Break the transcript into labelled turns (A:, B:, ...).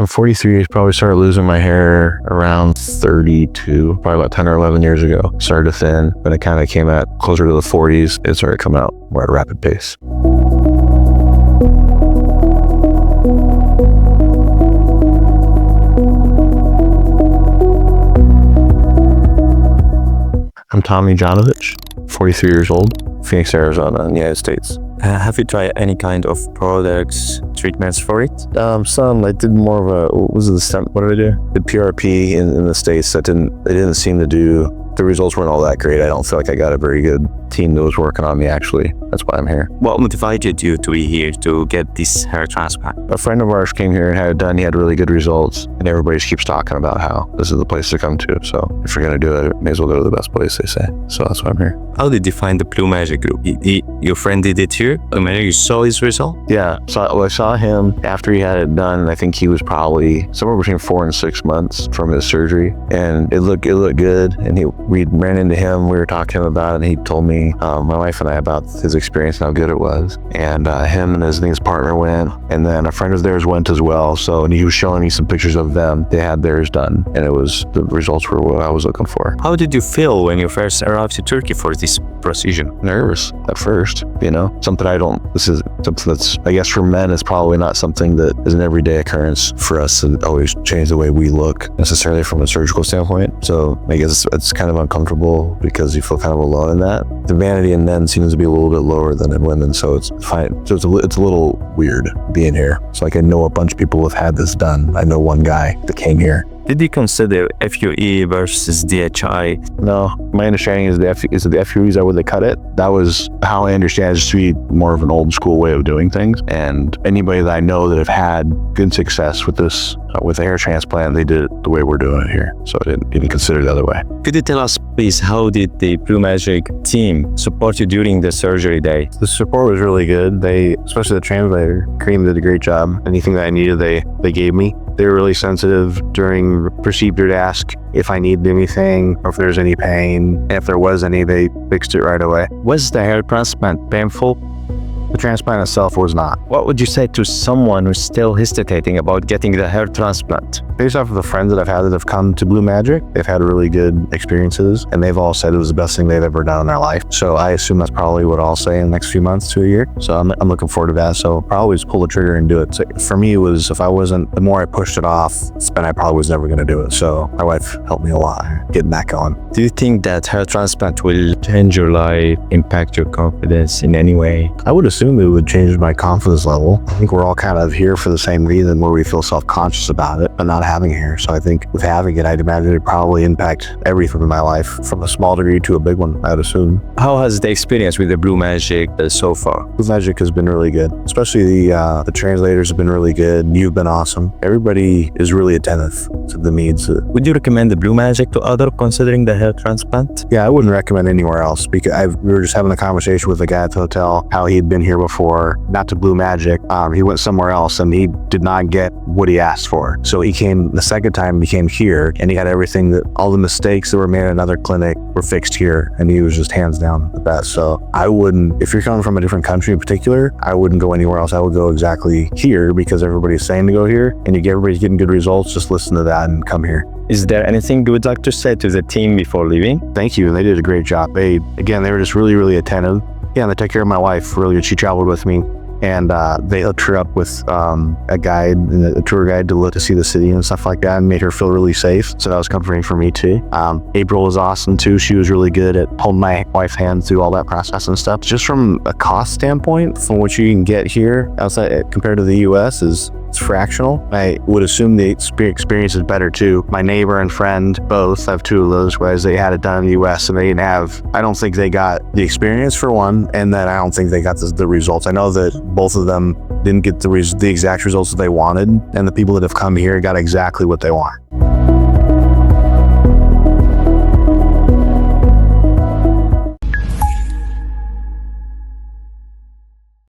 A: I'm 43. Probably started losing my hair around 32, probably about 10 or 11 years ago. Started to thin. When it kind of came at closer to the 40s, it started coming out more at a rapid pace. I'm Tommy Janovich, 43 years old, Phoenix, Arizona, in the United States.
B: Have you tried any kind of products, treatments for it?
A: Some. I did more of a, what was the stem? What did I do? The PRP in the States. It didn't seem to do. The results weren't all that great. I don't feel like I got a very good team that was working on me, actually. That's why I'm here.
B: What motivated you to be here to get this hair transplant?
A: A friend of ours came here and had it done. He had really good results, and everybody just keeps talking about how this is the place to come to. So if you're going to do it, may as well go to the best place, they say. So that's why I'm here.
B: How did you find the BlueMagic Group? Your friend did it here? You saw his result?
A: Yeah. So I saw him after he had it done. I think he was probably somewhere between 4 and 6 months from his surgery, and it looked good. And we ran into him. We were talking to him about it, and he told me, my wife and I, about his experience and how good it was. And him and his partner went, and then a friend of theirs went as well. So, and he was showing me some pictures of them. They had theirs done, and the results were what I was looking for.
B: How did you feel when you first arrived to Turkey for this procedure?
A: Nervous at first, this is something that's, I guess for men, it's probably not something that is an everyday occurrence for us to always change the way we look necessarily from a surgical standpoint. So I guess it's kind of uncomfortable because you feel kind of alone in that. The vanity in men seems to be a little bit lower than in women, so it's fine. So it's a little weird being here. So like I know a bunch of people have had this done. I know one guy that came here.
B: Did you consider FUE versus DHI?
A: No, my understanding is the FUEs are where they cut it. That was how I understand it, just to be more of an old school way of doing things. And anybody that I know that have had good success with this, with a hair transplant, they did it the way we're doing it here. So I didn't even consider the other way.
B: Could you tell us, please, how did the BlueMagic team support you during the surgery day?
A: The support was really good. They, especially the translator, Kareem, did a great job. Anything that I needed, they gave me. They were really sensitive during procedure to ask if I needed anything or if there's any pain. And if there was any, they fixed it right away.
B: Was the hair transplant painful?
A: The transplant itself was not.
B: What would you say to someone who's still hesitating about getting the hair transplant?
A: Based off of the friends that I've had that have come to BlueMagic, they've had really good experiences, and they've all said it was the best thing they've ever done in their life. So I assume that's probably what I'll say in the next few months to a year. So I'm looking forward to that. So I'll probably just pull the trigger and do it. So for me, it was, the more I pushed it off, then I probably was never going to do it. So my wife helped me a lot getting that going.
B: Do you think that hair transplant will change your life, impact your confidence in any way?
A: I would assume it would change my confidence level. I think we're all kind of here for the same reason, where we feel self-conscious about it, but not having it here. So I think with having it, I'd imagine it probably impact everything in my life, from a small degree to a big one, I'd assume.
B: How has the experience with the BlueMagic so far?
A: BlueMagic has been really good, especially the translators have been really good. You've been awesome. Everybody is really attentive to the needs.
B: Would you recommend the BlueMagic to others considering the hair transplant?
A: Yeah, I wouldn't recommend anywhere else, because we were just having a conversation with a guy at the hotel, how he'd been here before, not to BlueMagic. He went somewhere else and he did not get what he asked for. So he came the second time, he came here, and he got everything, that all the mistakes that were made in another clinic were fixed here, and he was just hands down the best. So I wouldn't, if you're coming from a different country in particular, I wouldn't go anywhere else. I would go exactly here, because everybody's saying to go here, and everybody's getting good results. Just listen to that and come here.
B: Is there anything you would like to say to the team before leaving?
A: Thank you. They did a great job. They were just really, really attentive. Yeah, and they took care of my wife really good. She traveled with me, and they hooked her up with a guide, a tour guide to see the city and stuff like that, and made her feel really safe. So that was comforting for me too. April was awesome too. She was really good at holding my wife's hand through all that process and stuff. Just from a cost standpoint, from what you can get here outside compared to the US, it's fractional. I would assume the experience is better too. My neighbor and friend both have two of those, whereas they had it done in the US and they didn't have, I don't think they got the experience for one, and then I don't think they got the results. I know that both of them didn't get the exact results that they wanted, and the people that have come here got exactly what they want.